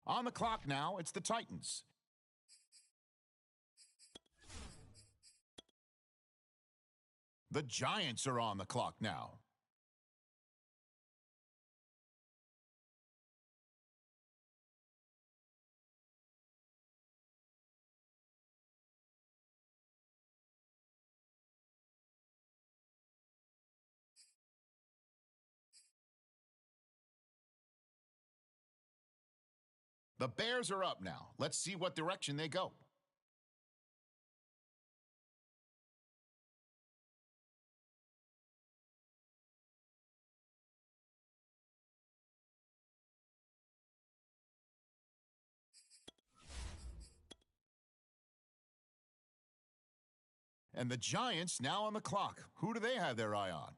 On the clock now, it's the Titans. The Giants are on the clock now. The Bears are up now. Let's see what direction they go. And the Giants now on the clock. Who do they have their eye on?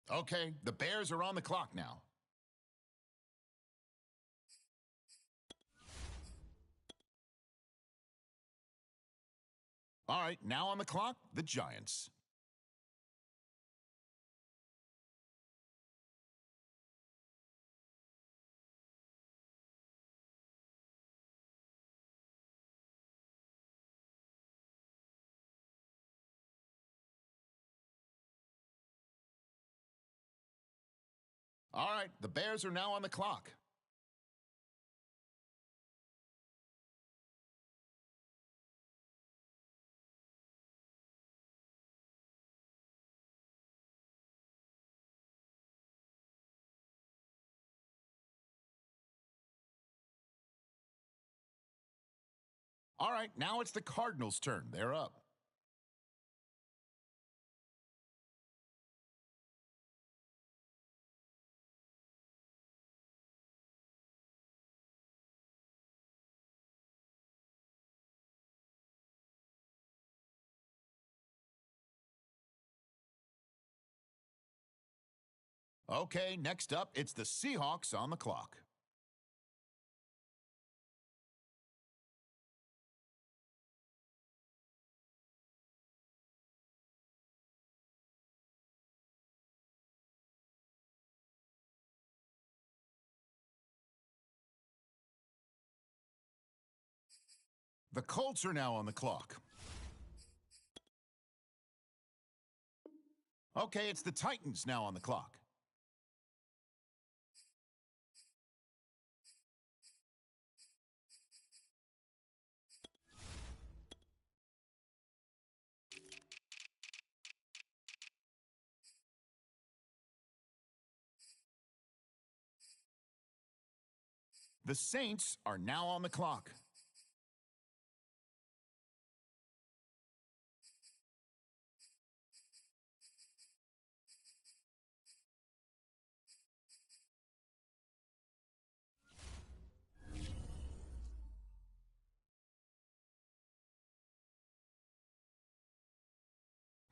Okay, the Bears are on the clock now. All right, now on the clock, the Giants. All right, the Bears are now on the clock. All right, now it's the Cardinals' turn. They're up. Okay, next up, it's the Seahawks on the clock. The Colts are now on the clock. Okay, it's the Titans now on the clock. The Saints are now on the clock.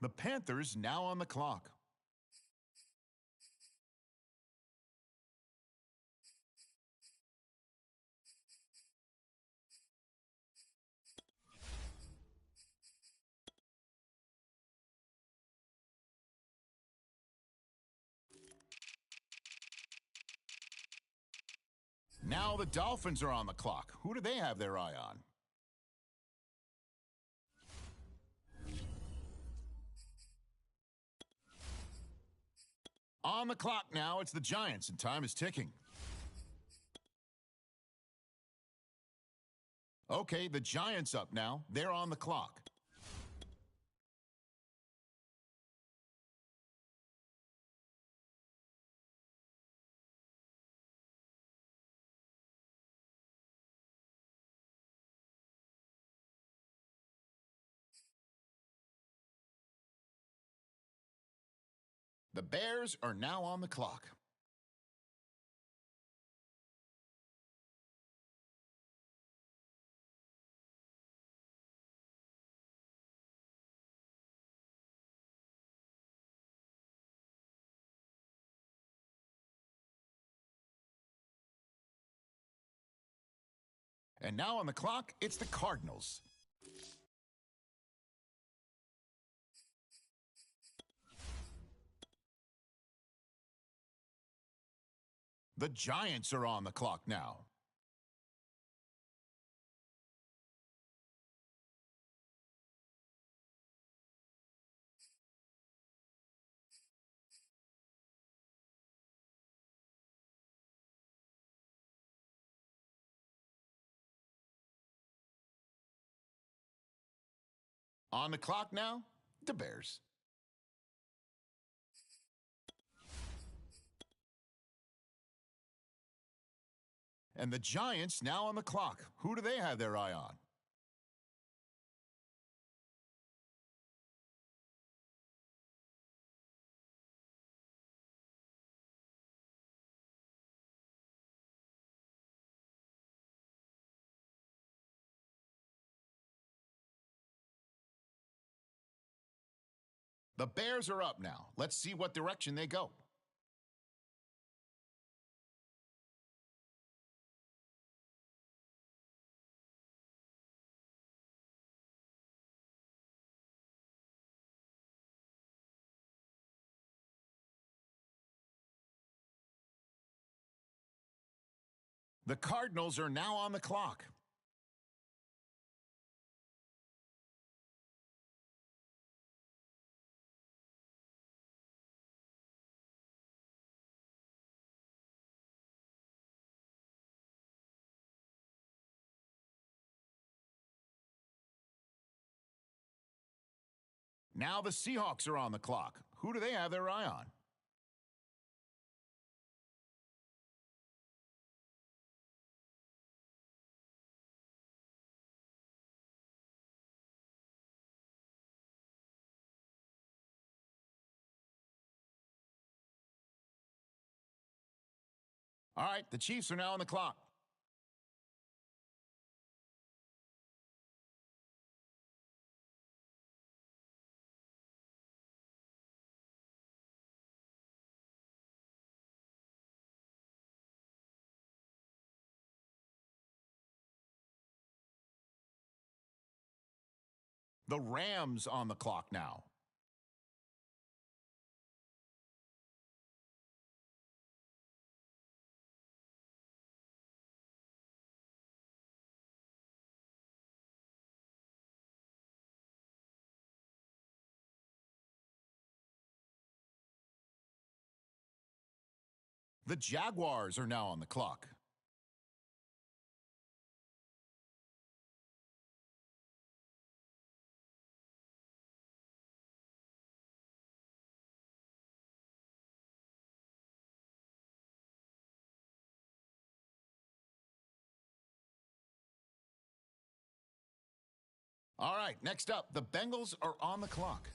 The Panthers now on the clock. Now the Dolphins are on the clock. Who do they have their eye on? On the clock now, it's the Giants, and time is ticking. Okay, the Giants up now. They're on the clock. The Bears are now on the clock. And now on the clock, it's the Cardinals. The Giants are on the clock now. On the clock now, the Bears. And the Giants now on the clock. Who do they have their eye on? The Bears are up now. Let's see what direction they go. The Cardinals are now on the clock. Now the Seahawks are on the clock. Who do they have their eye on? All right, the Chiefs are now on the clock. The Rams on the clock now. The Jaguars are now on the clock. All right, next up, the Bengals are on the clock.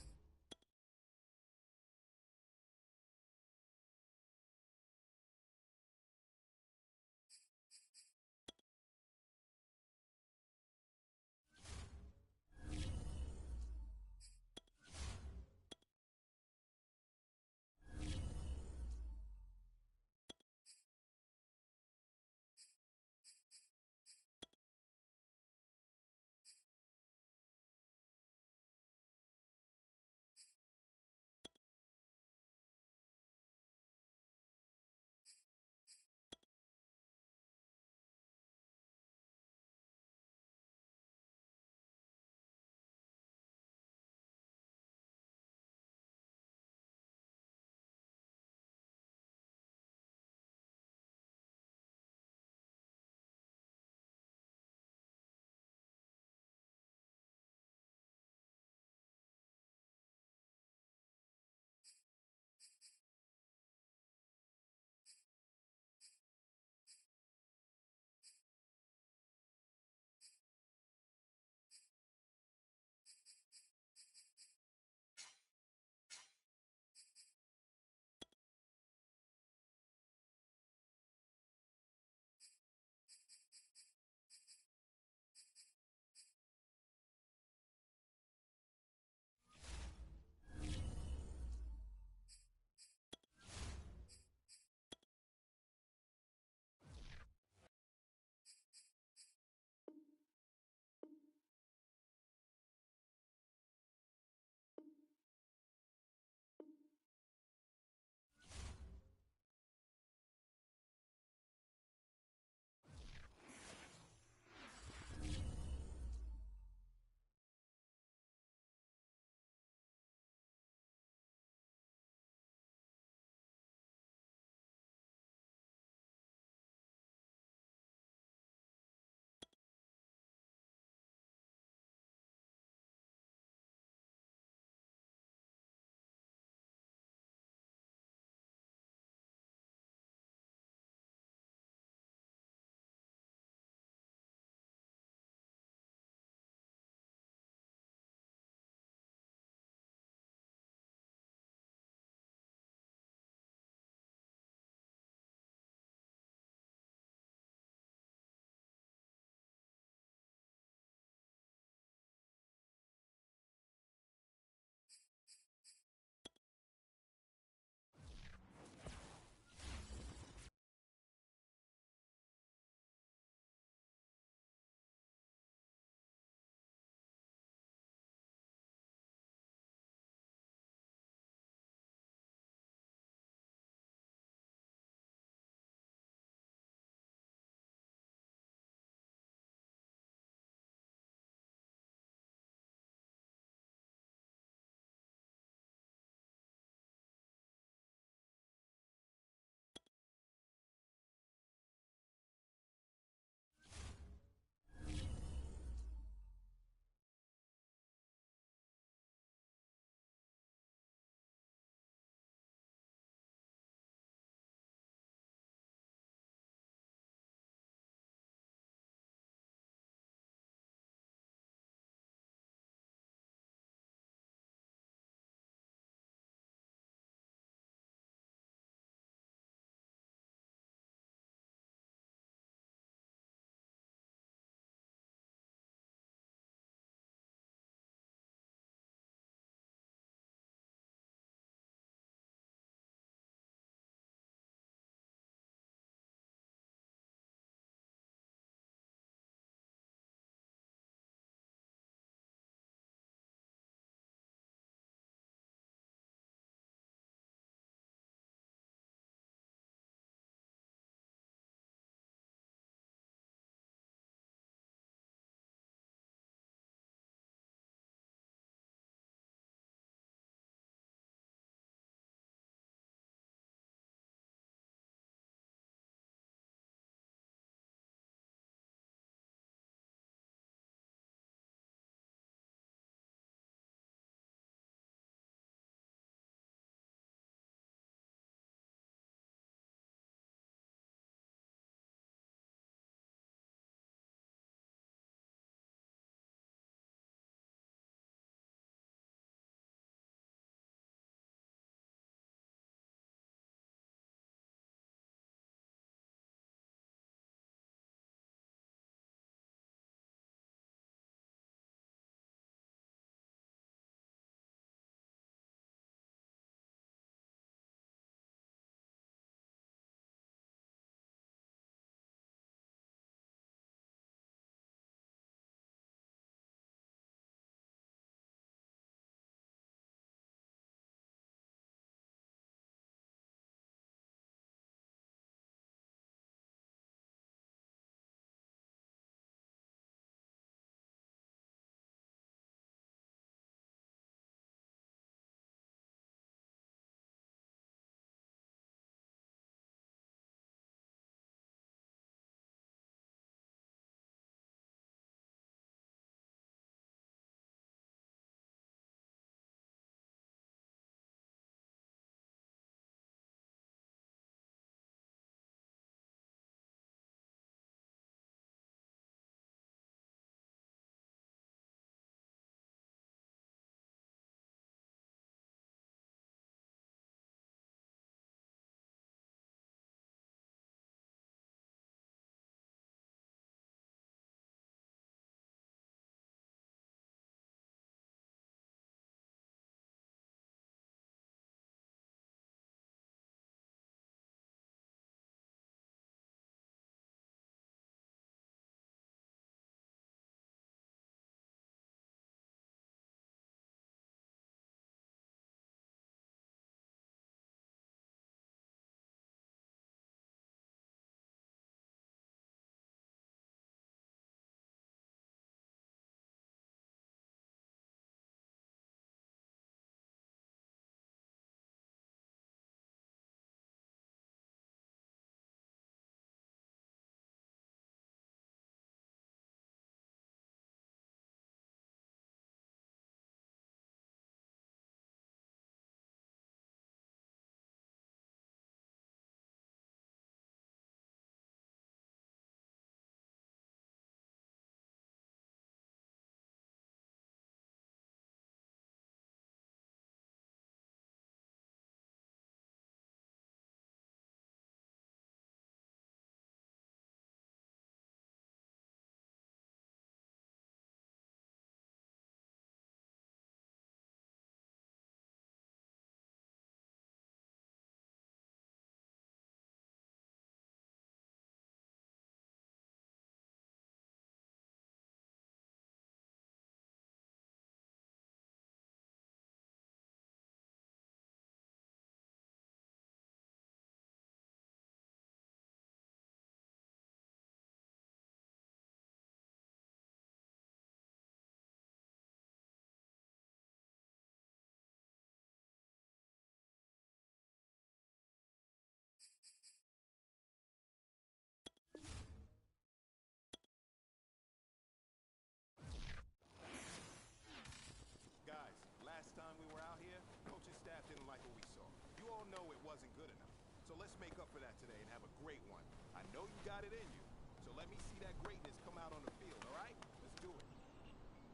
all know it wasn't good enough. So let's make up for that today and have a great one. I know you got it in you. So let me see that greatness come out on the field, all right? Let's do it.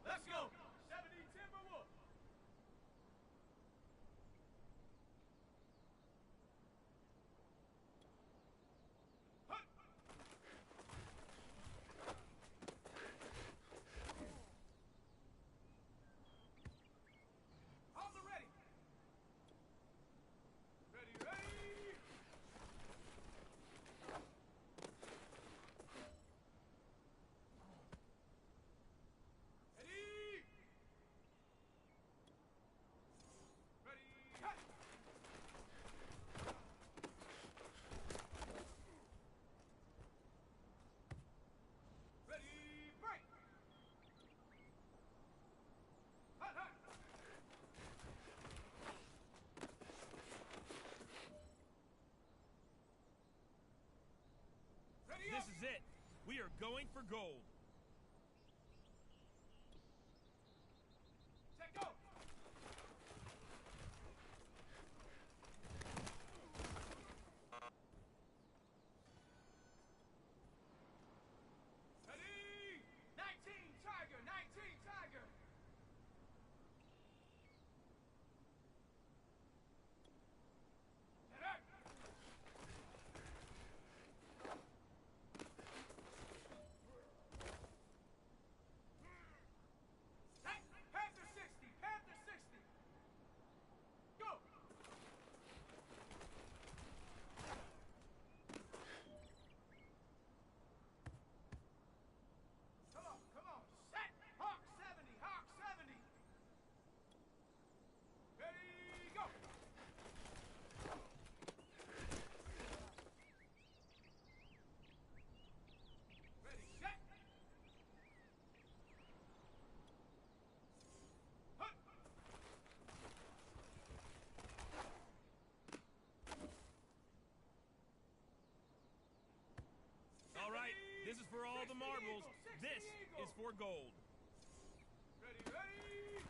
Let's go! 70 Timberwolves! On the ready! Ready, ready! Ready! Ready! Hut! Ready, break! Hut, hut! Ready This up! is it. We are going for gold. Set go! Ready! 19 Tiger! 19 Tiger! Get up! Hey, Panther 60! Panther 60! Go! Come on, come on! Set! Hawk 70! Hawk 70! Ready, go! Ready, set! Hut! All right, this is for all the marbles. This is for gold. Ready, ready!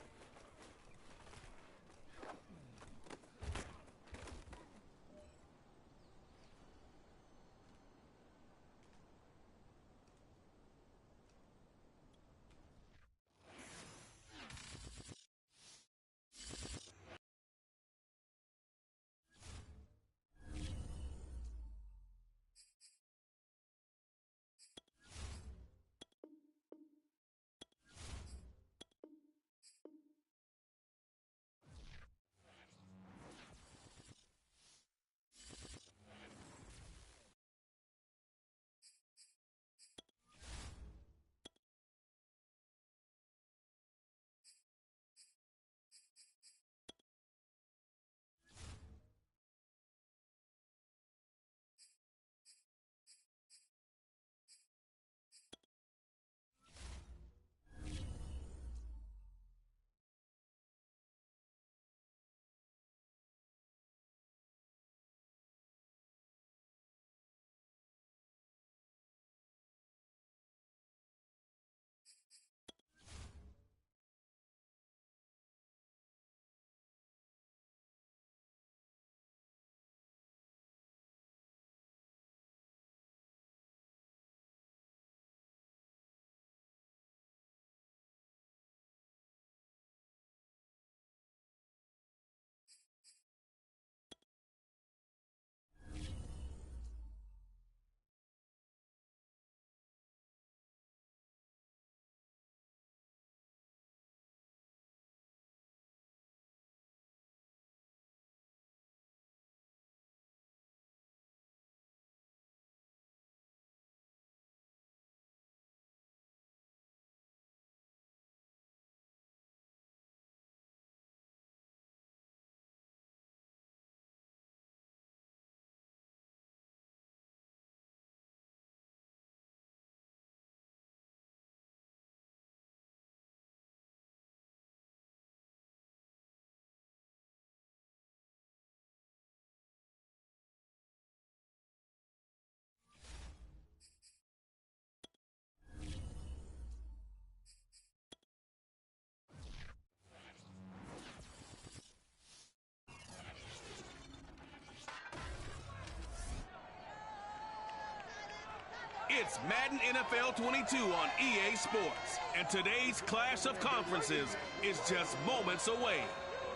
It's Madden NFL 22 on EA Sports, and today's clash of conferences is just moments away.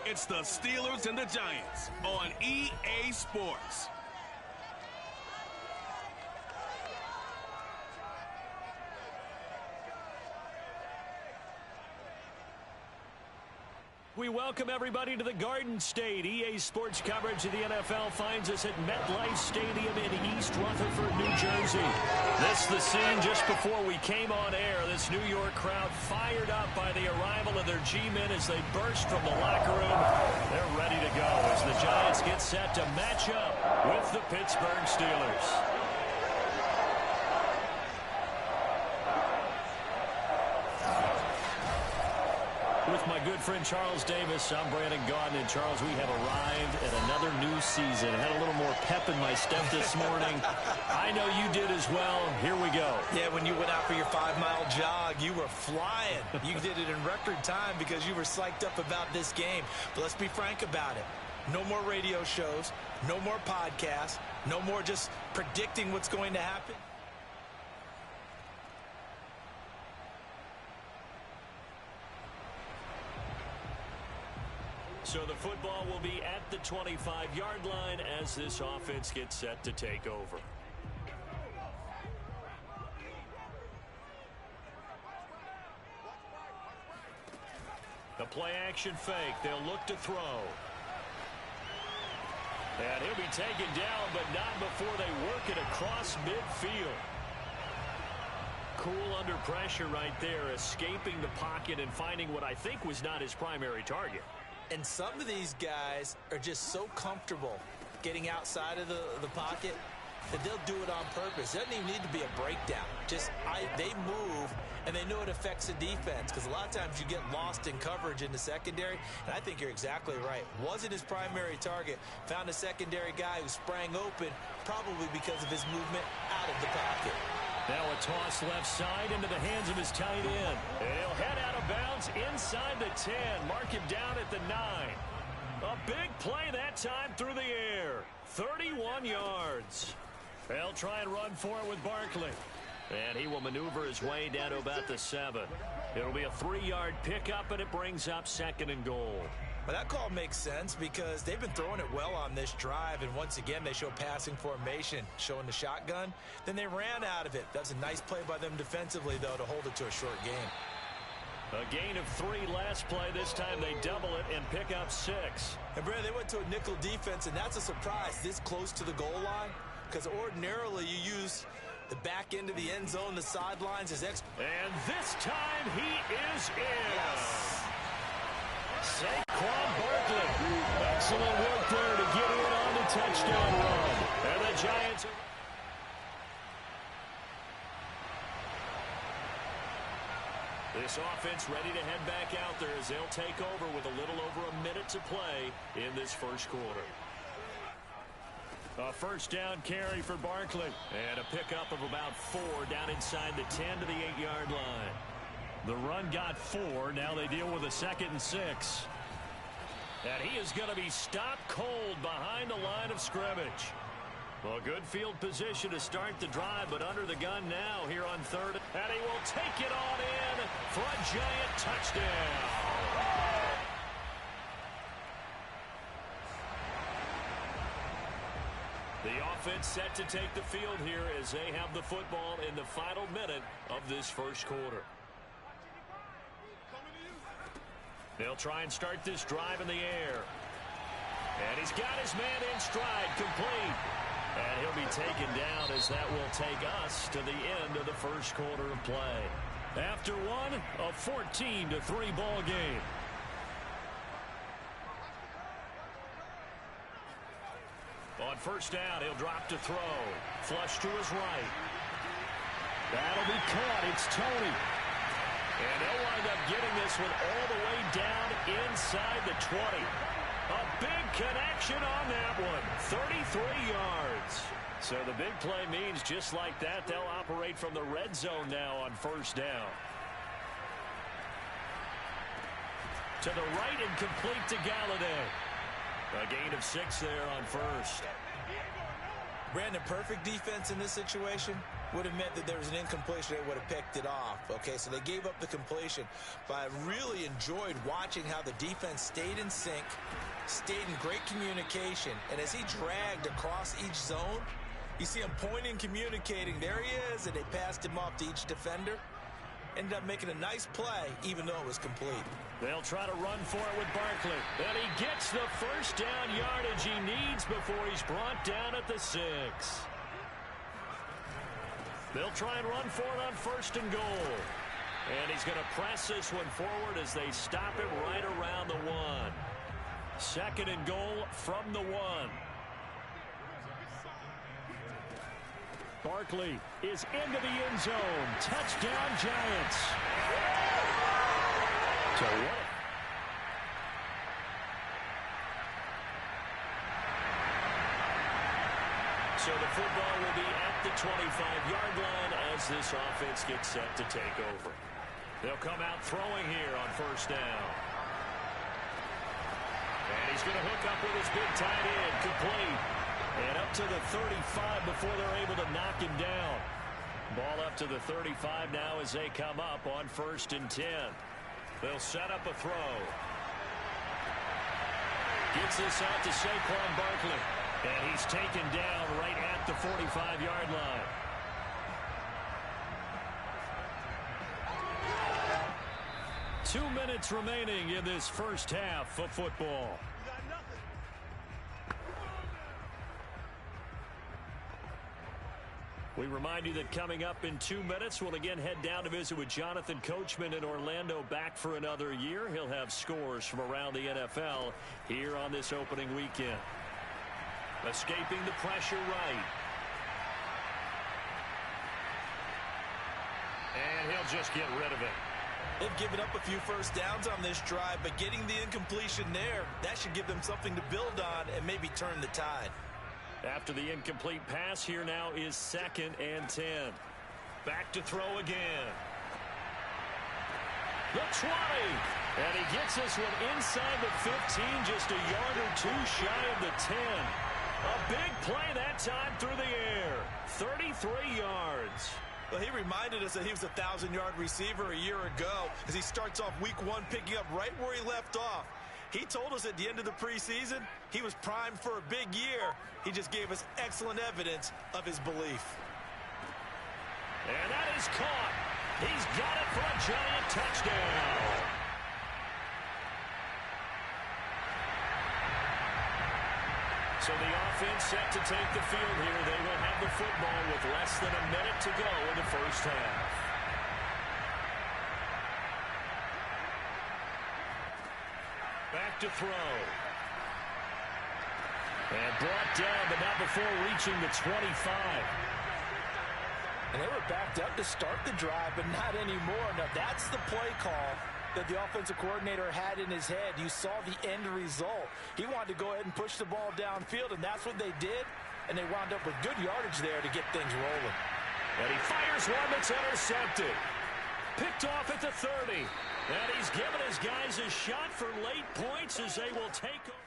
It's the Steelers and the Giants on EA Sports. We welcome everybody to the Garden State. EA Sports coverage of the NFL finds us at MetLife Stadium in East Rutherford, New Jersey. This the scene just before we came on air. This New York crowd fired up by the arrival of their G-men as they burst from the locker room. They're ready to go as the Giants get set to match up with the Pittsburgh Steelers. With my good friend Charles Davis, I'm Brandon Gaudin. And Charles, we have arrived at another new season. I had a little more pep in my step this morning. I know you did as well. Here we go. Yeah, when you went out for your 5-mile jog, you were flying. You did it in record time because you were psyched up about this game. But let's be frank about it. No more radio shows, no more podcasts, no more just predicting what's going to happen. So the football will be at the 25-yard line as this offense gets set to take over. The play-action fake. They'll look to throw. And he'll be taken down, but not before they work it across midfield. Cool under pressure right there, escaping the pocket and finding what I think was not his primary target. And some of these guys are just so comfortable getting outside of the pocket that they'll do it on purpose. It doesn't even need to be a breakdown. They move, and they know it affects the defense because a lot of times you get lost in coverage in the secondary, and I think you're exactly right. Wasn't his primary target. Found a secondary guy who sprang open, probably because of his movement out of the pocket. Now a toss left side into the hands of his tight end. And he'll head out of bounds inside the 10. Mark him down at the 9. A big play that time through the air. 31 yards. They'll try and run for it with Barkley. And he will maneuver his way down to about the 7. It'll be a 3-yard pickup, and it brings up 2nd and goal. Well, that call makes sense because they've been throwing it well on this drive, and once again they show passing formation, showing the shotgun. Then they ran out of it. That's a nice play by them defensively, though, to hold it to a short gain. A gain of 3 last play. This time they double it and pick up 6. And, Brad, they went to a nickel defense, and that's a surprise this close to the goal line because ordinarily you use the back end of the end zone, the sidelines. And this time he is in. Yes. Saquon Barkley. Excellent work there to get in on the touchdown run. And the Giants. This offense ready to head back out there as they'll take over with a little over a minute to play in this first quarter. A first down carry for Barkley. And a pickup of about 4 down inside the 10 to the 8-yard line. The run got 4. Now they deal with a 2nd and 6. And he is going to be stopped cold behind the line of scrimmage. Well, good field position to start the drive, but under the gun now here on 3rd. And he will take it on in for a Giant touchdown. The offense set to take the field here as they have the football in the final minute of this first quarter. They'll try and start this drive in the air. And he's got his man in stride, complete. And he'll be taken down as that will take us to the end of the first quarter of play. After one, a 14-3 ball game. On first down, he'll drop to throw. Flush to his right. That'll be caught. It's Tony. And they'll wind up getting this one all the way down inside the 20. A big connection on that one. 33 yards. So the big play means just like that, they'll operate from the red zone now on first down. To the right and complete to Galladay. A gain of 6 there on first. Brandon, perfect defense in this situation. would have meant that there was an incompletion. They would have picked it off. Okay, so they gave up the completion. But I really enjoyed watching how the defense stayed in sync, stayed in great communication. And as he dragged across each zone, you see him pointing, communicating. There he is, and they passed him off to each defender. Ended up making a nice play, even though it was complete. They'll try to run for it with Barkley. And he gets the first down yardage he needs before he's brought down at the 6. They'll try and run for it on 1st and goal. And he's going to press this one forward as they stop him right around the 1. 2nd and goal from the 1. Barkley is into the end zone. Touchdown, Giants. So the football will be at the 25-yard line as this offense gets set to take over. They'll come out throwing here on 1st down. And he's going to hook up with his big tight end, complete. And up to the 35 before they're able to knock him down. Ball up to the 35 now as they come up on 1st and 10. They'll set up a throw. Gets this out to Saquon Barkley. And he's taken down right at the 45-yard line. Two minutes remaining in this first half of football. We remind you that coming up in 2 minutes, we'll again head down to visit with Jonathan Coachman in Orlando, back for another year. He'll have scores from around the NFL here on this opening weekend. Escaping the pressure right. And he'll just get rid of it. They've given up a few first downs on this drive, but getting the incompletion there, that should give them something to build on and maybe turn the tide. After the incomplete pass, here now is 2nd and 10. Back to throw again. The 20. And he gets this one inside the 15, just a yard or two shy of the 10. A big play that time through the air. 33 yards. Well, he reminded us that he was a 1,000-yard receiver a year ago as he starts off week 1 picking up right where he left off. He told us at the end of the preseason he was primed for a big year. He just gave us excellent evidence of his belief. And that is caught. He's got it for a Giant touchdown. So the offense set to take the field here. They will have the football with less than a minute to go in the first half. Back to throw. And brought down, but not before reaching the 25. And they were backed up to start the drive, but not anymore. Now, that's the play call that the offensive coordinator had in his head. You saw the end result. He wanted to go ahead and push the ball downfield, and that's what they did. And they wound up with good yardage there to get things rolling. And he fires one that's intercepted. Picked off at the 30. And he's given his guys a shot for late points as they will take over.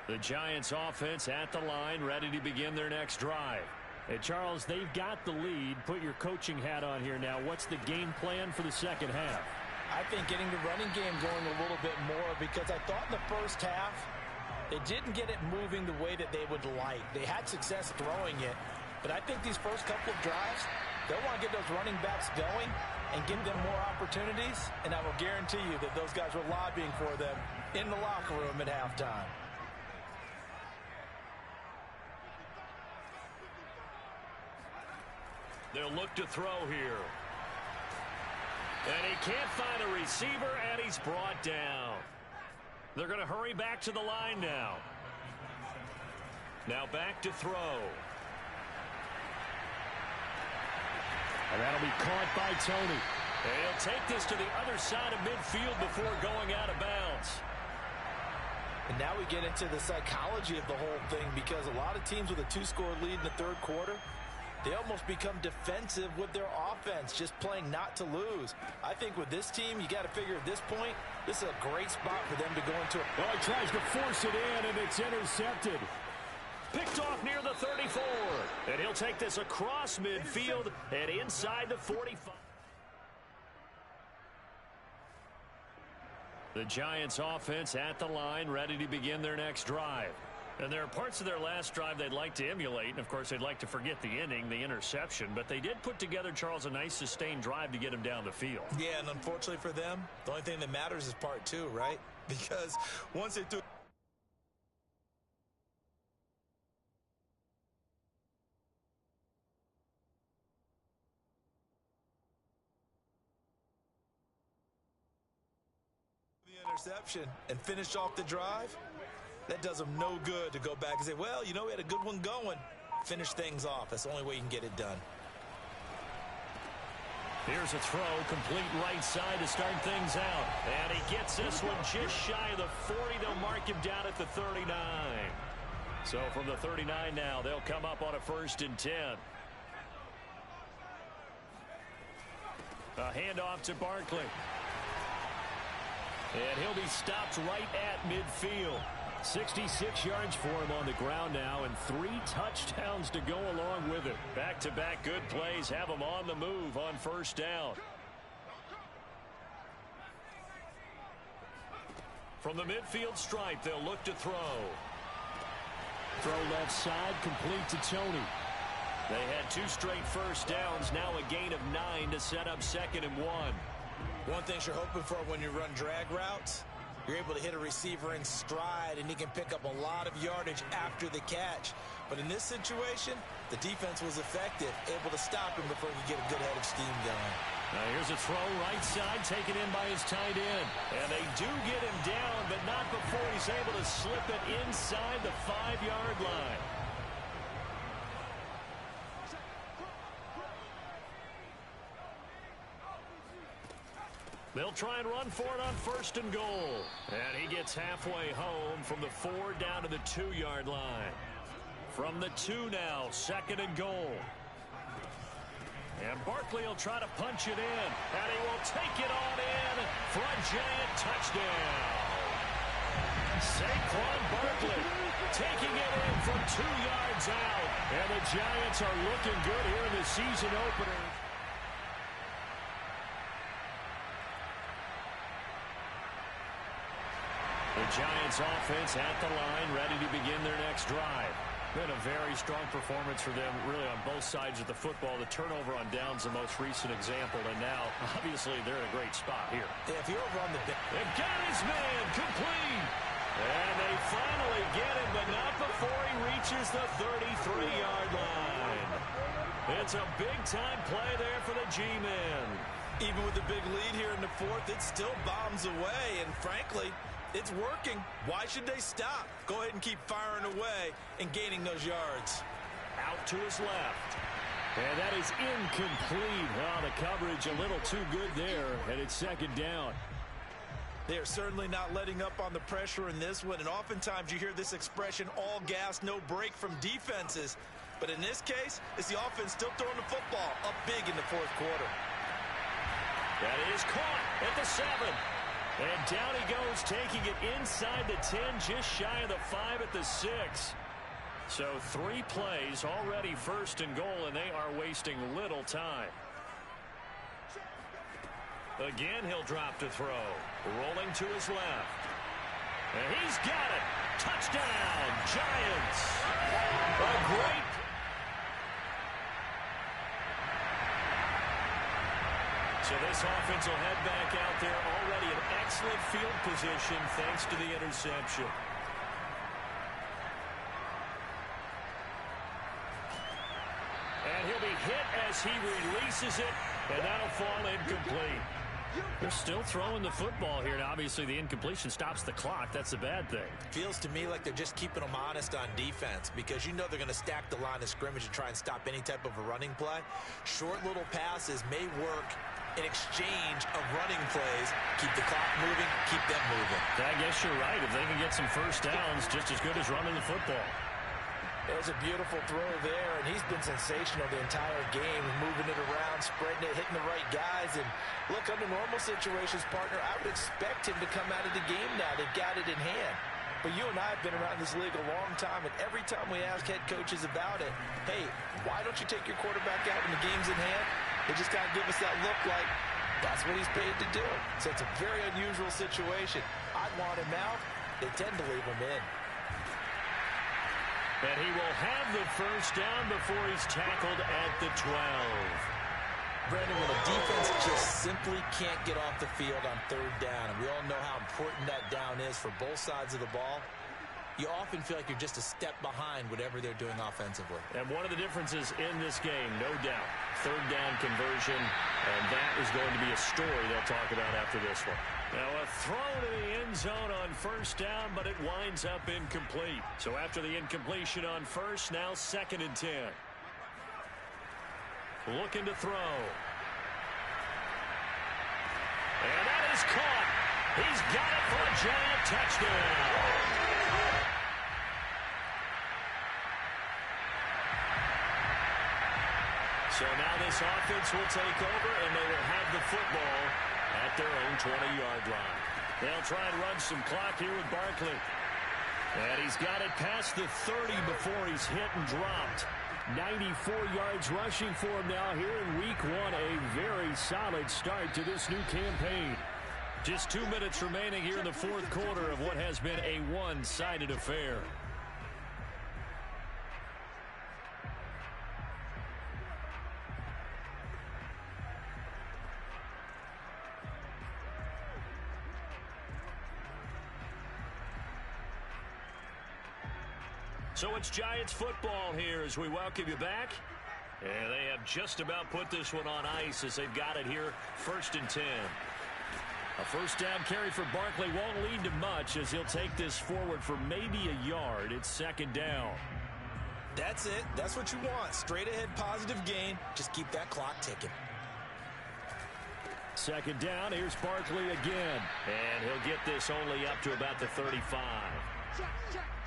The Giants offense at the line, ready to begin their next drive. Hey, Charles, they've got the lead. Put your coaching hat on here now. What's the game plan for the second half? I think getting the running game going a little bit more, because I thought in the first half they didn't get it moving the way that they would like. They had success throwing it, but I think these first couple of drives, they'll want to get those running backs going and give them more opportunities, and I will guarantee you that those guys were lobbying for them in the locker room at halftime. They'll look to throw here. And he can't find a receiver, and he's brought down. They're going to hurry back to the line now. Now back to throw. And that'll be caught by Tony. And he'll take this to the other side of midfield before going out of bounds. And now we get into the psychology of the whole thing, because a lot of teams with a 2-score lead in the third quarter, they almost become defensive with their offense, just playing not to lose. I think with this team, you got to figure at this point, this is a great spot for them to go into. Oh, he tries to force it in, and it's intercepted. Picked off near the 34. And he'll take this across midfield and inside the 45. The Giants offense at the line, ready to begin their next drive. And there are parts of their last drive they'd like to emulate. And, of course, they'd like to forget the inning, the interception. But they did put together, Charles, a nice sustained drive to get him down the field. Yeah, and unfortunately for them, the only thing that matters is part two, right? Because once they threw the interception and finished off the drive, that does them no good to go back and say, well, you know, we had a good one going. Finish things off. That's the only way you can get it done. Here's a throw, complete right side to start things out. And he gets this one just shy of the 40. They'll mark him down at the 39. So from the 39 now, they'll come up on a 1st and 10. A handoff to Barkley. And he'll be stopped right at midfield. 66 yards for him on the ground now, and 3 touchdowns to go along with it. Back-to-back good plays have him on the move on 1st down. From the midfield stripe, they'll look to throw. Throw left side, complete to Tony. They had 2 straight 1st downs, now a gain of 9 to set up 2nd and 1. One thing you're hoping for when you run drag routes, you're able to hit a receiver in stride, and he can pick up a lot of yardage after the catch. But in this situation, the defense was effective, able to stop him before he could get a good head of steam going. Now here's a throw right side, taken in by his tight end. And they do get him down, but not before he's able to slip it inside the 5-yard line. They'll try and run for it on 1st and goal. And he gets halfway home from the 4 down to the 2-yard line. From the 2 now, 2nd and goal. And Barkley will try to punch it in. And he will take it on in for a Giant touchdown. Saquon Barkley taking it in from 2 yards out. And the Giants are looking good here in the season opener. The Giants offense at the line, ready to begin their next drive. Been a very strong performance for them, really, on both sides of the football. The turnover on downs, the most recent example, and now, obviously, they're in a great spot here. Yeah, if you're over on the bench. They got his man, complete. And they finally get him, but not before he reaches the 33-yard line. It's a big-time play there for the G-men. Even with the big lead here in the 4th, it still bombs away, and frankly, it's working. Why should they stop? Go ahead and keep firing away and gaining those yards. Out to his left. And that is incomplete. Well, the coverage a little too good there, and it's 2nd down. They are certainly not letting up on the pressure in this one, and oftentimes you hear this expression, all gas, no break from defenses. But in this case, it's the offense still throwing the football up big in the 4th quarter. That is caught at the 7. And down he goes, taking it inside the 10, just shy of the 5 at the 6. So 3 plays, already 1st and goal, and they are wasting little time. Again, he'll drop to throw. Rolling to his left. And he's got it. Touchdown, Giants. A great... So this offense will head back out there, already in excellent field position thanks to the interception. And he'll be hit as he releases it, and that'll fall incomplete. They're still throwing the football here, and obviously the incompletion stops the clock. That's the bad thing. Feels to me like they're just keeping them honest on defense, because you know they're going to stack the line of scrimmage and try and stop any type of a running play. Short little passes may work in exchange of running plays. Keep the clock moving, keep them moving. I guess you're right. If they can get some 1st downs, just as good as running the football. There's a beautiful throw there, and he's been sensational the entire game, moving it around, spreading it, hitting the right guys. And look, under normal situations, partner, I would expect him to come out of the game now. They've got it in hand. But you and I have been around this league a long time, and every time we ask head coaches about it, hey, why don't you take your quarterback out when the game's in hand? They just kind of give us that look like that's what he's paid to do. So it's a very unusual situation. I'd want him out. They tend to leave him in. And he will have the first down before he's tackled at the 12. Brandon, when a defense just simply can't get off the field on third down, and we all know how important that down is for both sides of the ball, you often feel like you're just a step behind whatever they're doing offensively. And one of the differences in this game, no doubt, third down conversion, and that is going to be a story they'll talk about after this one. Now a throw to the end zone on first down, but it winds up incomplete. So after the incompletion on first, now 2nd and 10. Looking to throw. And that is caught. He's got it for a giant touchdown. So now this offense will take over, and they will have the football at their own 20-yard line. They'll try and run some clock here with Barkley. And he's got it past the 30 before he's hit and dropped. 94 yards rushing for him now here in week 1. A very solid start to this new campaign. Just 2 minutes remaining here in the fourth quarter of what has been a one-sided affair. So it's Giants football here as we welcome you back. And they have just about put this one on ice as they've got it here, 1st and 10. A first down carry for Barkley won't lead to much as he'll take this forward for maybe a yard. It's 2nd down. That's it. That's what you want. Straight ahead positive gain. Just keep that clock ticking. 2nd down. Here's Barkley again. And he'll get this only up to about the 35.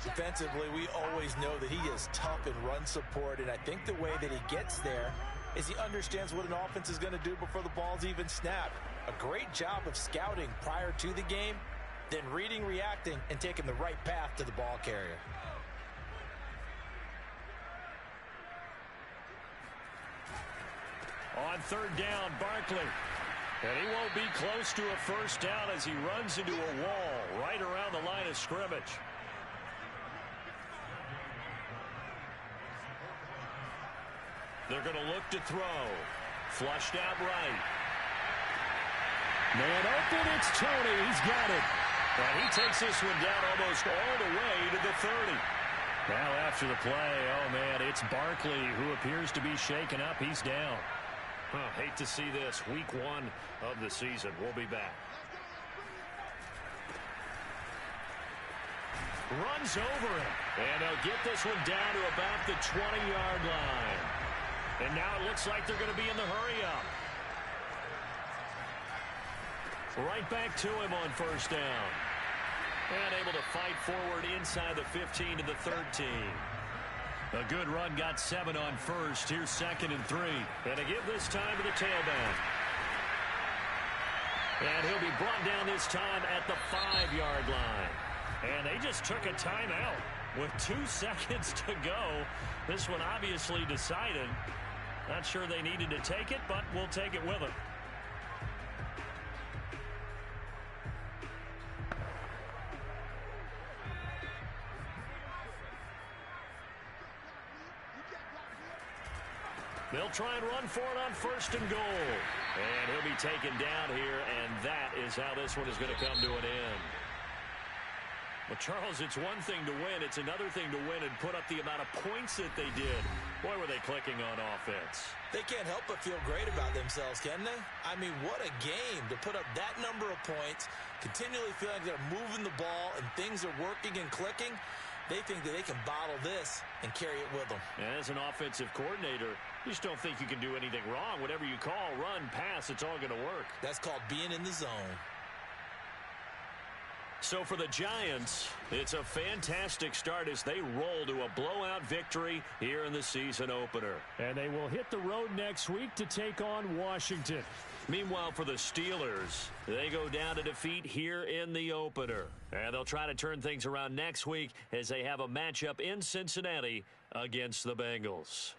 Defensively, we always know that he is tough in run support, and I think the way that he gets there is he understands what an offense is going to do before the ball's even snapped. A great job of scouting prior to the game, then reading, reacting, and taking the right path to the ball carrier. On 3rd down, Barkley. And he won't be close to a first down as he runs into a wall right around the line of scrimmage. They're going to look to throw. Flushed out right. Man open, it's Tony. He's got it. And he takes this one down almost all the way to the 30. Now after the play, oh man, it's Barkley who appears to be shaken up. He's down. Hate to see this. Week 1 of the season. We'll be back. Runs over him. And they'll get this one down to about the 20-yard line. And now it looks like they're going to be in the hurry-up. Right back to him on first down. And able to fight forward inside the 15 to the 13. A good run, got 7 on first. Here's 2nd and 3. And to give this time to the tailback. And he'll be brought down this time at the 5-yard line. And they just took a timeout with 2 seconds to go. This one obviously decided. Not sure they needed to take it, but we'll take it with them. They'll try and run for it on 1st and goal. And he'll be taken down here, and that is how this one is going to come to an end. Well, Charles, it's one thing to win. It's another thing to win and put up the amount of points that they did. Boy, were they clicking on offense. They can't help but feel great about themselves, can they? I mean, what a game to put up that number of points, continually feel like they're moving the ball and things are working and clicking. They think that they can bottle this and carry it with them. And as an offensive coordinator, you just don't think you can do anything wrong. Whatever you call, run, pass, it's all going to work. That's called being in the zone. So for the Giants, it's a fantastic start as they roll to a blowout victory here in the season opener. And they will hit the road next week to take on Washington. Meanwhile, for the Steelers, they go down to defeat here in the opener. And they'll try to turn things around next week as they have a matchup in Cincinnati against the Bengals.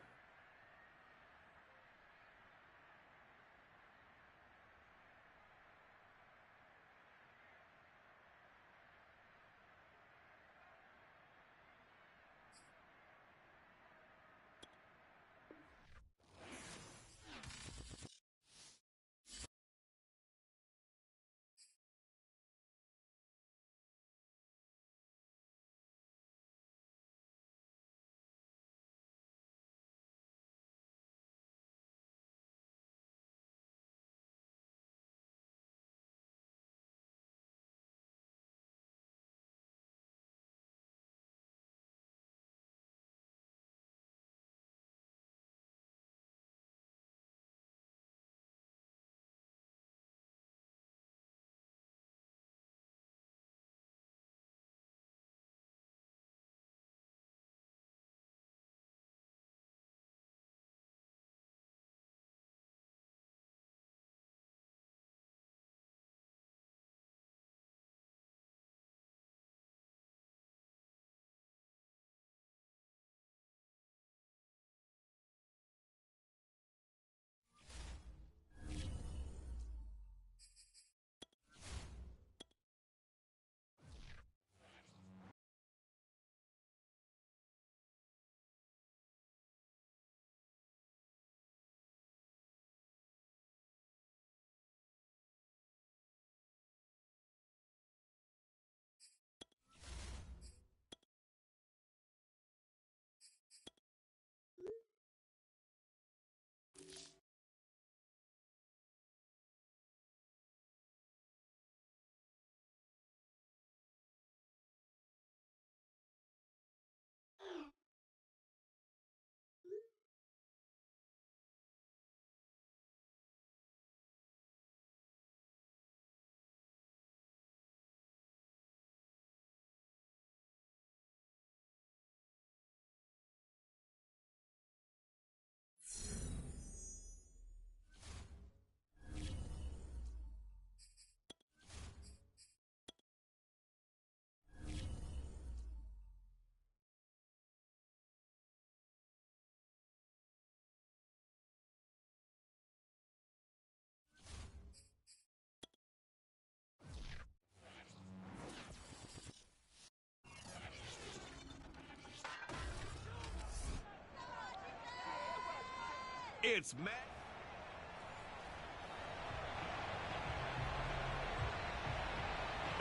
It's Matt.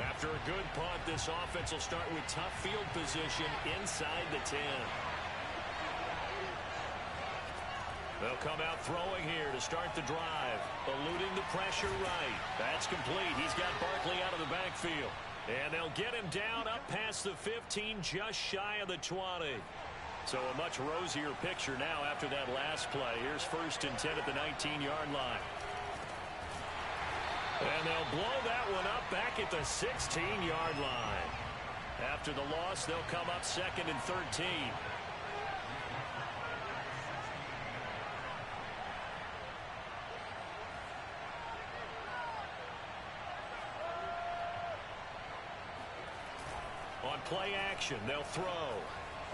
After a good punt, this offense will start with tough field position inside the 10. They'll come out throwing here to start the drive. Eluding the pressure right. That's complete. He's got Barkley out of the backfield. And they'll get him down up past the 15, just shy of the 20. So a much rosier picture now after that last play. Here's 1st and 10 at the 19-yard line. And they'll blow that one up back at the 16-yard line. After the loss, they'll come up 2nd and 13. On play action, they'll throw.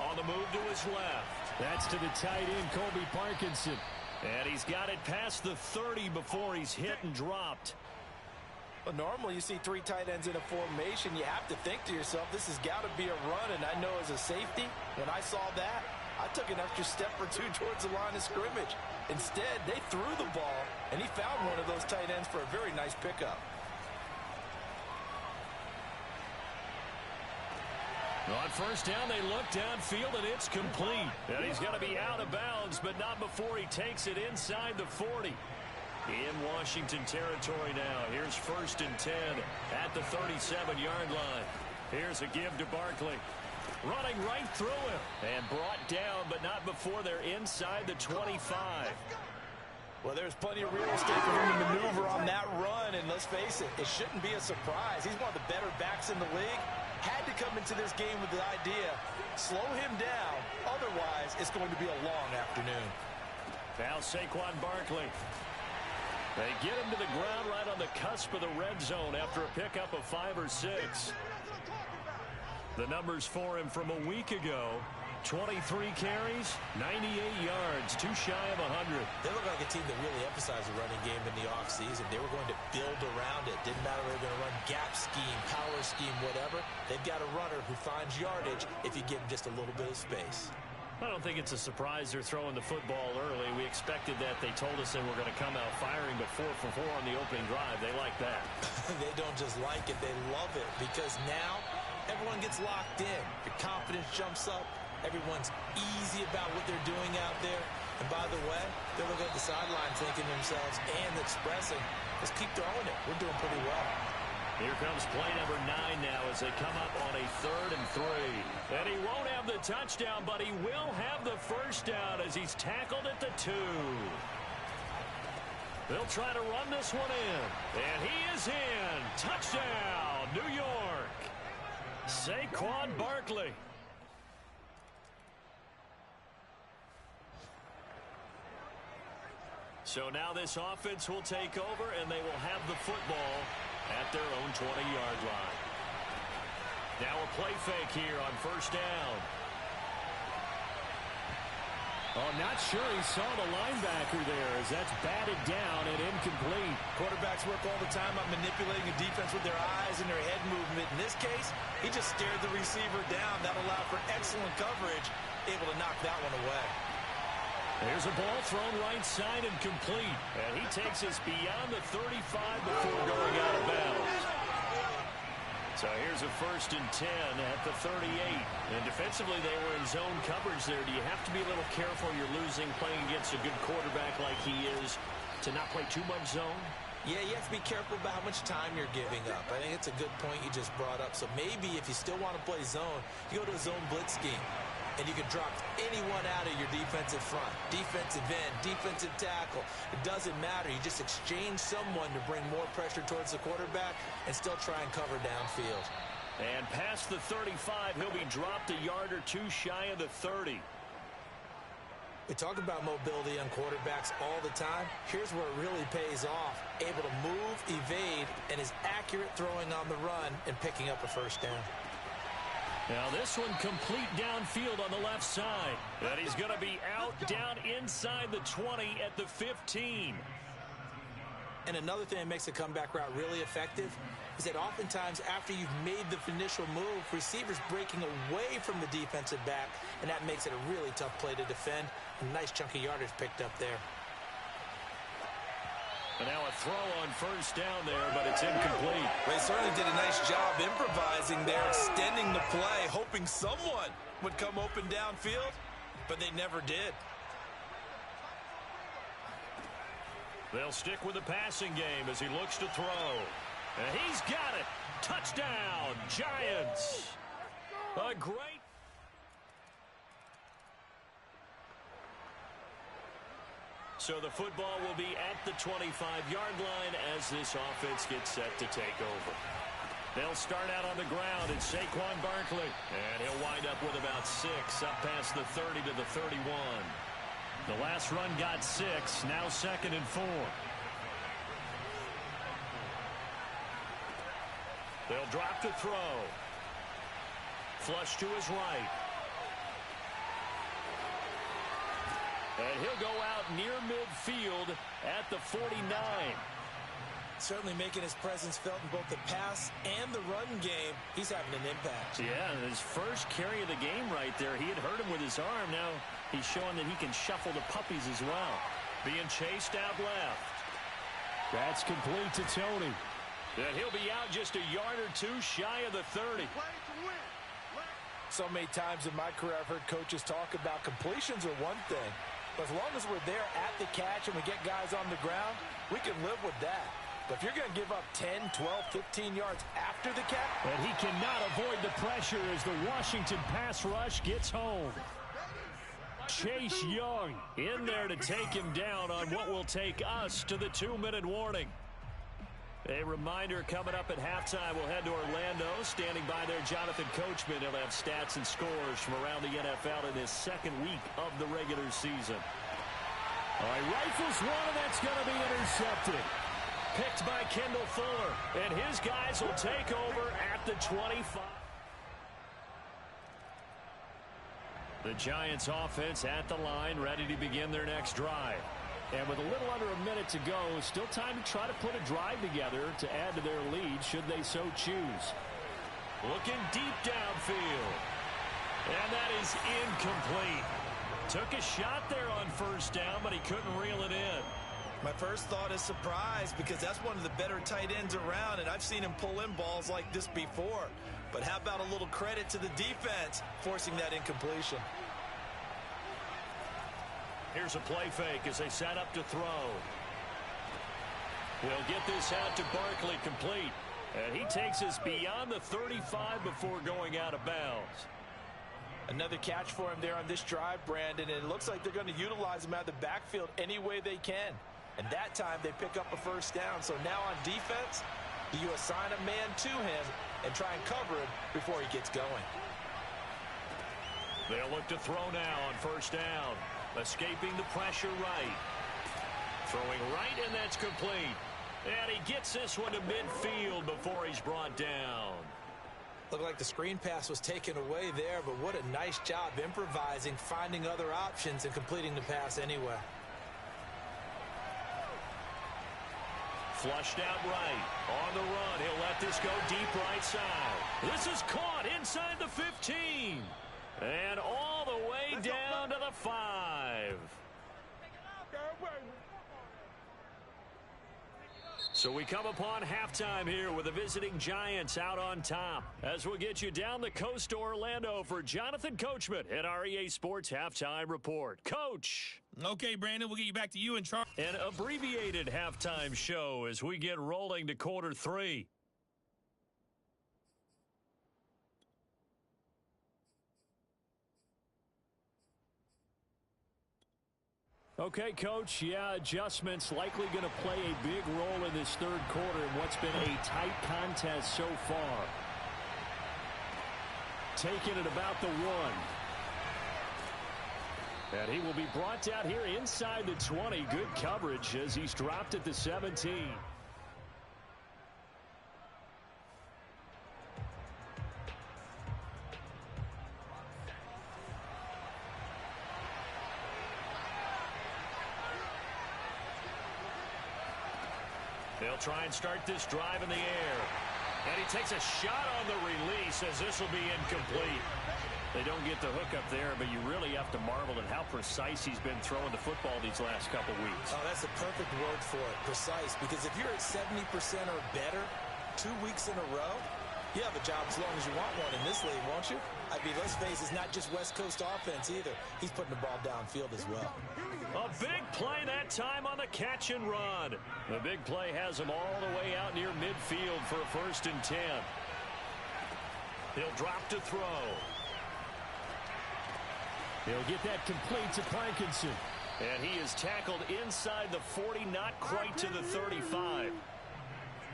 On the move to his left. That's to the tight end, Colby Parkinson. And he's got it past the 30 before he's hit and dropped. Well, normally you see 3 tight ends in a formation. You have to think to yourself, this has got to be a run. And I know as a safety, when I saw that, I took an extra step or 2 towards the line of scrimmage. Instead, they threw the ball, and he found one of those tight ends for a very nice pickup. On 1st down, they look downfield, and it's complete. And he's going to be out of bounds, but not before he takes it inside the 40. In Washington territory now. Here's 1st and 10 at the 37-yard line. Here's a give to Barkley. Running right through him. And brought down, but not before they're inside the 25. Well, there's plenty of real estate for him to maneuver on that run. And let's face it, it shouldn't be a surprise. He's one of the better backs in the league. Had to come into this game with the idea, slow him down. Otherwise, it's going to be a long afternoon. Now Saquon Barkley. They get him to the ground right on the cusp of the red zone after a pickup of 5 or 6. The numbers for him from a week ago: 23 carries, 98 yards, too shy of 100. They look like a team that really emphasized the running game in the offseason. They were going to build around it. Didn't matter if they were going to run gap scheme, power scheme, whatever. They've got a runner who finds yardage if you give him just a little bit of space. I don't think it's a surprise they're throwing the football early. We expected that. They told us they were going to come out firing, but 4 for 4 on the opening drive. They like that. They don't just like it, they love it, because now everyone gets locked in. Your confidence jumps up. Everyone's easy about what they're doing out there. And by the way, they're looking at the sideline thinking to themselves and expressing, let's keep throwing it. We're doing pretty well. Here comes play number 9 now as they come up on a 3rd and 3. And he won't have the touchdown, but he will have the first down as he's tackled at the 2. They'll try to run this one in. And he is in. Touchdown, New York. Saquon Barkley. So now this offense will take over, and they will have the football at their own 20-yard line. Now a play fake here on first down. Oh, not sure he saw the linebacker there as that's batted down and incomplete. Quarterbacks work all the time on manipulating a defense with their eyes and their head movement. In this case, he just stared the receiver down. That allowed for excellent coverage, able to knock that one away. There's a ball thrown right side and complete. And he takes us beyond the 35 before going out of bounds. So here's a 1st and 10 at the 38. And defensively, they were in zone coverage there. Do you have to be a little careful? You're losing, playing against a good quarterback like he is, to not play too much zone? Yeah, you have to be careful about how much time you're giving up. I think it's a good point you just brought up. So maybe if you still want to play zone, you go to a zone blitz scheme. And you can drop anyone out of your defensive front. Defensive end, defensive tackle. It doesn't matter. You just exchange someone to bring more pressure towards the quarterback and still try and cover downfield. And past the 35, he'll be dropped a yard or 2 shy of the 30. We talk about mobility on quarterbacks all the time. Here's where it really pays off. Able to move, evade, and is accurate throwing on the run and picking up a first down. Now this one complete downfield on the left side. And he's going to be out down inside the 20 at the 15. And another thing that makes a comeback route really effective is that oftentimes after you've made the initial move, receivers breaking away from the defensive back, and that makes it a really tough play to defend. A nice chunk of yardage picked up there. And now a throw on first down there, but it's incomplete. They certainly did a nice job improvising there, extending the play, hoping someone would come open downfield, but they never did. They'll stick with the passing game as he looks to throw. And he's got it. Touchdown, Giants. A great... So the football will be at the 25-yard line as this offense gets set to take over. They'll start out on the ground. It's Saquon Barkley. And he'll wind up with about 6 up past the 30 to the 31. The last run got 6. Now 2nd and 4. They'll drop to throw. Flush to his right. And he'll go out near midfield at the 49. Certainly making his presence felt in both the pass and the run game. He's having an impact. Yeah, his first carry of the game right there. He had hurt him with his arm. Now he's showing that he can shuffle the puppies as well. Being chased out left. That's complete to Tony. And he'll be out just a yard or 2 shy of the 30. So many times in my career I've heard coaches talk about completions are one thing. But as long as we're there at the catch and we get guys on the ground, we can live with that. But if you're going to give up 10, 12, 15 yards after the catch... And he cannot avoid the pressure as the Washington pass rush gets home. Chase Young in there to take him down on what will take us to the 2-minute warning. A reminder coming up at halftime, we'll head to Orlando. Standing by there, Jonathan Coachman. He'll have stats and scores from around the NFL in his 2nd week of the regular season. All right, rifles one, and that's going to be intercepted. Picked by Kendall Fuller, and his guys will take over at the 25. The Giants offense at the line, ready to begin their next drive. And with a little under a minute to go, still time to try to put a drive together to add to their lead should they so choose. Looking deep downfield. And that is incomplete. Took a shot there on first down, but he couldn't reel it in. My first thought is surprise, because that's one of the better tight ends around, and I've seen him pull in balls like this before. But how about a little credit to the defense forcing that incompletion? Here's a play fake as they set up to throw. They'll get this out to Barkley complete. And he takes us beyond the 35 before going out of bounds. Another catch for him there on this drive, Brandon, and it looks like they're going to utilize him out of the backfield any way they can. And that time they pick up a first down. So now on defense, do you assign a man to him and try and cover him before he gets going? They'll look to throw now on first down. Escaping the pressure right. Throwing right, and that's complete. And he gets this one to midfield before he's brought down. Looked like the screen pass was taken away there, but what a nice job improvising, finding other options, and completing the pass anyway. Flushed out right. On the run, he'll let this go deep right side. This is caught inside the 15. And all the way down to the 5. So we come upon halftime here with the visiting Giants out on top. As we'll get you down the coast to Orlando for Jonathan Coachman at our EA Sports Halftime Report. Coach. Okay, Brandon, we'll get you back to you in charge. An abbreviated halftime show as we get rolling to quarter 3. Okay, Coach, yeah, adjustments likely going to play a big role in this third quarter in what's been a tight contest so far. Taking it about the 1. And he will be brought down here inside the 20. Good coverage as he's dropped at the 17. They'll try and start this drive in the air. And he takes a shot on the release as this will be incomplete. They don't get the hook up there, but you really have to marvel at how precise he's been throwing the football these last couple weeks. Oh, that's the perfect word for it, precise. Because if you're at 70% or better 2 weeks in a row, you have a job as long as you want one in this league, won't you? I mean, let's face it, it's not just West Coast offense either. He's putting the ball downfield as well. A big play that time on the catch and run. The big play has him all the way out near midfield for a 1st and 10. He'll drop to throw. He'll get that complete to Plankinson. And he is tackled inside the 40, not quite to the 35.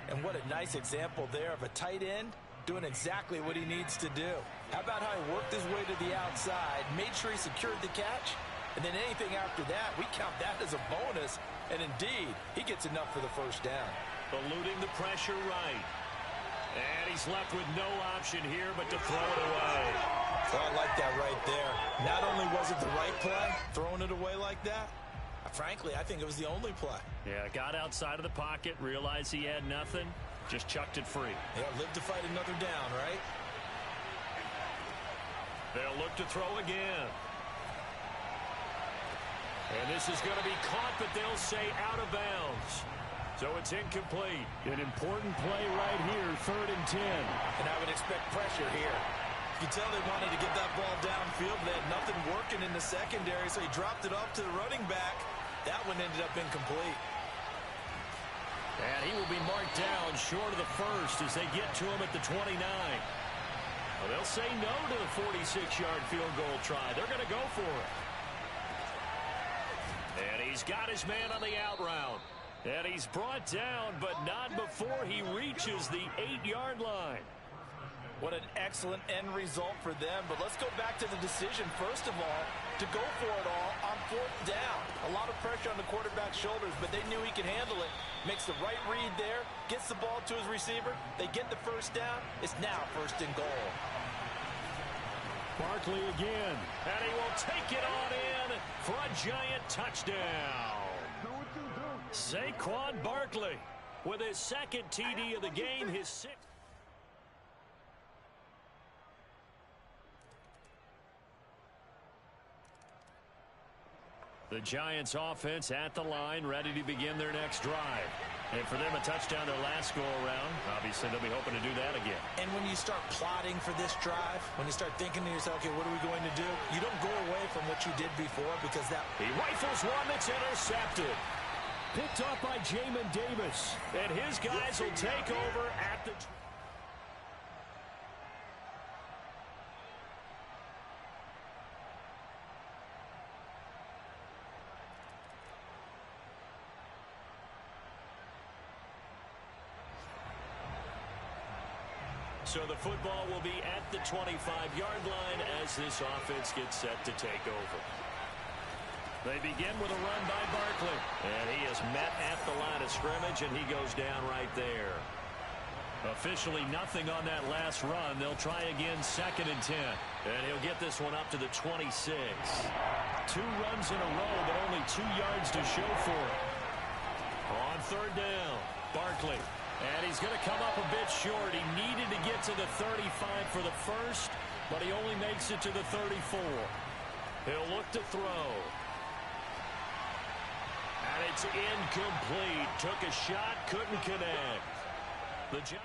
And what a nice example there of a tight end doing exactly what he needs to do. How about how he worked his way to the outside, made sure he secured the catch, and then anything after that, we count that as a bonus. And indeed, he gets enough for the 1st down. Eluding the pressure right. And he's left with no option here but to throw it away. Oh, I like that right there. Not only was it the right play, throwing it away like that, frankly, I think it was the only play. Yeah, got outside of the pocket, realized he had nothing, just chucked it free. Yeah, live to fight another down, right? They'll look to throw again. And this is going to be caught, but they'll say out of bounds. So it's incomplete. An important play right here, 3rd and 10. And I would expect pressure here. You can tell they wanted to get that ball downfield. They had nothing working in the secondary, so he dropped it off to the running back. That one ended up incomplete. And he will be marked down short of the 1st as they get to him at the 29. Well, they'll say no to the 46-yard field goal try. They're going to go for it. And he's got his man on the out route. And he's brought down, but not before he reaches the 8-yard line. What an excellent end result for them. But let's go back to the decision, first of all, to go for it all on 4th down. A lot of pressure on the quarterback's shoulders, but they knew he could handle it. Makes the right read there, gets the ball to his receiver. They get the first down. It's now 1st and goal. Barkley again, and he will take it on in for a giant touchdown. Saquon Barkley with his 2nd TD of the game, his 6th. The Giants offense at the line, ready to begin their next drive. And for them, a touchdown their last go-around. Obviously, they'll be hoping to do that again. And when you start plotting for this drive, when you start thinking to yourself, okay, what are we going to do? You don't go away from what you did before because that... He rifles one that's intercepted. Picked up by Jamin Davis. And his guys will take over at the... So the football will be at the 25-yard line as this offense gets set to take over. They begin with a run by Barkley. And he is met at the line of scrimmage, and he goes down right there. Officially nothing on that last run. They'll try again 2nd and 10. And he'll get this one up to the 26. 2 runs in a row, but only 2 yards to show for it. On 3rd down, Barkley. And he's going to come up a bit short. He needed to get to the 35 for the first, but he only makes it to the 34. He'll look to throw. And it's incomplete. Took a shot, couldn't connect. The Giants.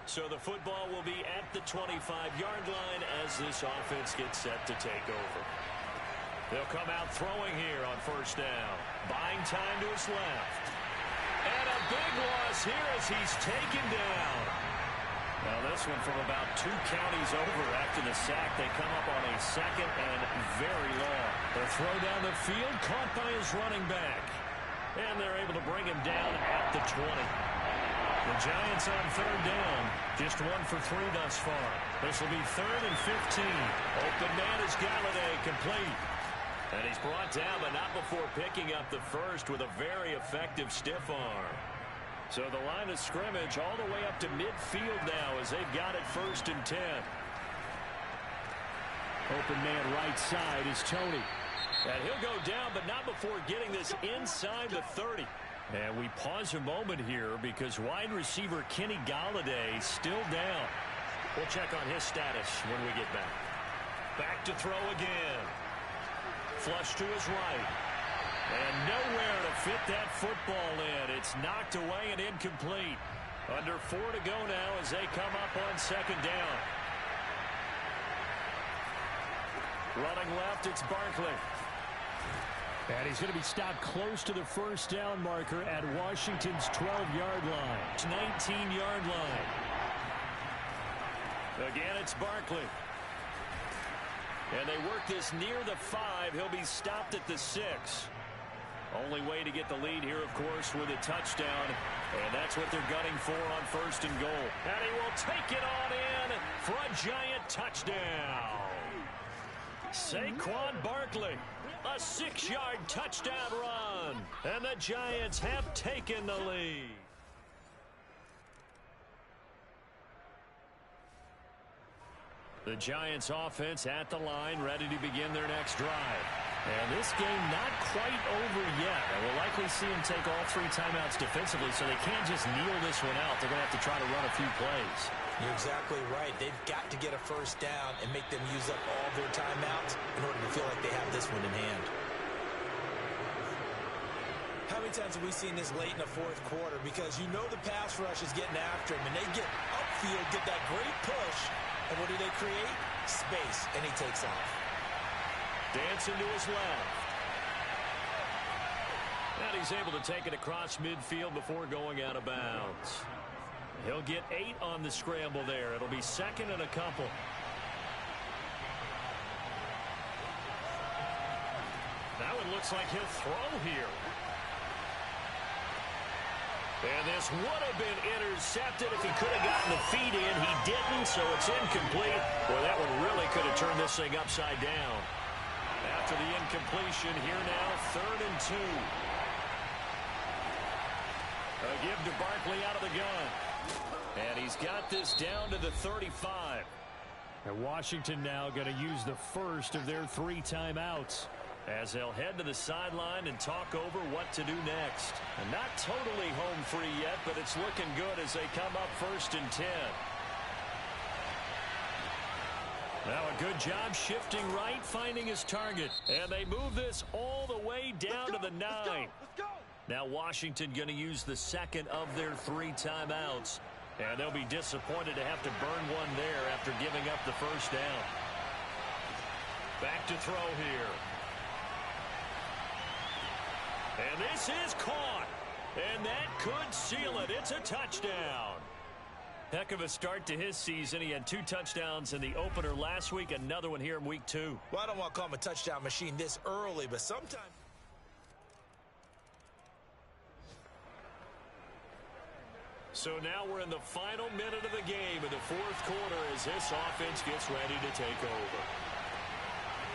So the football will be at the 25-yard line as this offense gets set to take over. They'll come out throwing here on 1st down. Buying time to his left. And a big loss here as he's taken down. Now this one from about 2 counties over after the sack. They come up on a 2nd and very long. The throw down the field caught by his running back. And they're able to bring him down at the 20. The Giants on 3rd down. Just 1 for 3 thus far. This will be 3rd and 15. Open man is Galladay, complete. And he's brought down, but not before picking up the first with a very effective stiff arm. So the line of scrimmage all the way up to midfield now as they've got it 1st and 10. Open man right side is Tony. And he'll go down, but not before getting this inside the 30. And we pause a moment here because wide receiver Kenny Galladay still down. We'll check on his status when we get back. Back to throw again. Flush to his right. And nowhere to fit that football in. It's knocked away and incomplete. Under 4 to go now as they come up on 2nd down. Running left, it's Barkley. And he's going to be stopped close to the 1st down marker at Washington's 12-yard line. 19-yard line. Again, it's Barkley. And they work this near the 5. He'll be stopped at the 6. Only way to get the lead here, of course, with a touchdown. And that's what they're gunning for on 1st and goal. And he will take it on in for a giant touchdown. Saquon Barkley, a 6-yard touchdown run. And the Giants have taken the lead. The Giants offense at the line, ready to begin their next drive. And this game not quite over yet. And we'll likely see them take all 3 timeouts defensively, so they can't just kneel this one out. They're going to have to try to run a few plays. You're exactly right. They've got to get a 1st down and make them use up all their timeouts in order to feel like they have this one in hand. How many times have we seen this late in the 4th quarter? Because you know the pass rush is getting after him, and they get upfield, get that great push, and what do they create? Space, and he takes off. Dancing to his left. And he's able to take it across midfield before going out of bounds. He'll get 8 on the scramble there. It'll be 2nd and a couple. That one looks like he'll throw here. And this would have been intercepted if he could have gotten the feet in. He didn't, so it's incomplete. Boy, that one really could have turned this thing upside down. After the incompletion, here now, 3rd and 2. A give to Barkley out of the gun. And he's got this down to the 35. And Washington now going to use the first of their 3 timeouts, as they'll head to the sideline and talk over what to do next. And not totally home free yet, but it's looking good as they come up 1st and 10. Now a good job shifting right, finding his target. And they move this all the way down to the 9. Let's go. Now Washington going to use the second of their 3 timeouts. And they'll be disappointed to have to burn one there after giving up the first down. Back to throw here. And this is caught. And that could seal it. It's a touchdown. Heck of a start to his season. He had 2 touchdowns in the opener last week, another one here in week 2. Well, I don't want to call him a touchdown machine this early, but sometimes. So now we're in the final minute of the game in the 4th quarter as this offense gets ready to take over.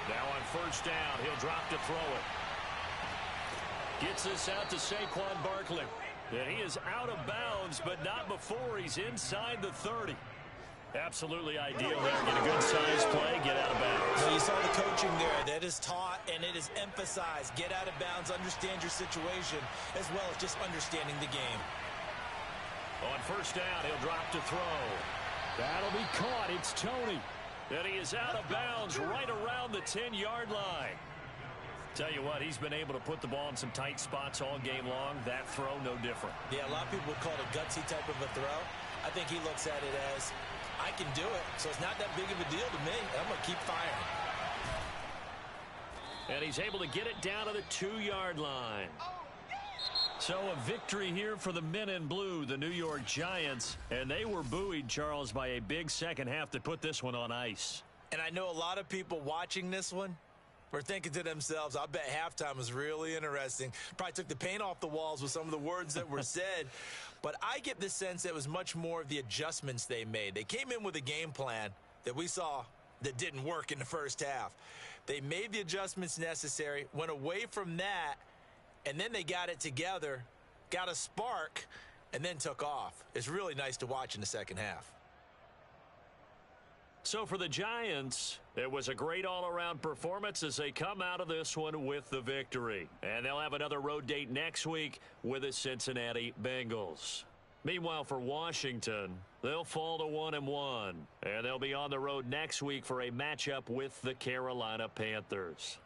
Now on 1st down, he'll drop to throw it. Gets this out to Saquon Barkley. And he is out of bounds, but not before he's inside the 30. Absolutely ideal there. Get a good size play, get out of bounds. Well, you saw the coaching there. That is taught and it is emphasized. Get out of bounds, understand your situation, as well as just understanding the game. On 1st down, he'll drop to throw. That'll be caught. It's Tony. And he is out of bounds right around the 10-yard line. Tell you what, he's been able to put the ball in some tight spots all game long. That throw, no different. Yeah, a lot of people would call it a gutsy type of a throw. I think he looks at it as, I can do it, so it's not that big of a deal to me. I'm going to keep firing. And he's able to get it down to the 2-yard line. So a victory here for the men in blue, the New York Giants. And they were buoyed, Charles, by a big second half to put this one on ice. And I know a lot of people watching this one were thinking to themselves, I bet halftime was really interesting. Probably took the paint off the walls with some of the words that were said. But I get the sense that it was much more of the adjustments they made. They came in with a game plan that we saw that didn't work in the first half. They made the adjustments necessary, went away from that, and then they got it together, got a spark, and then took off. It's really nice to watch in the second half. So for the Giants, it was a great all-around performance as they come out of this one with the victory. And they'll have another road date next week with the Cincinnati Bengals. Meanwhile, for Washington, they'll fall to 1-1. And they'll be on the road next week for a matchup with the Carolina Panthers.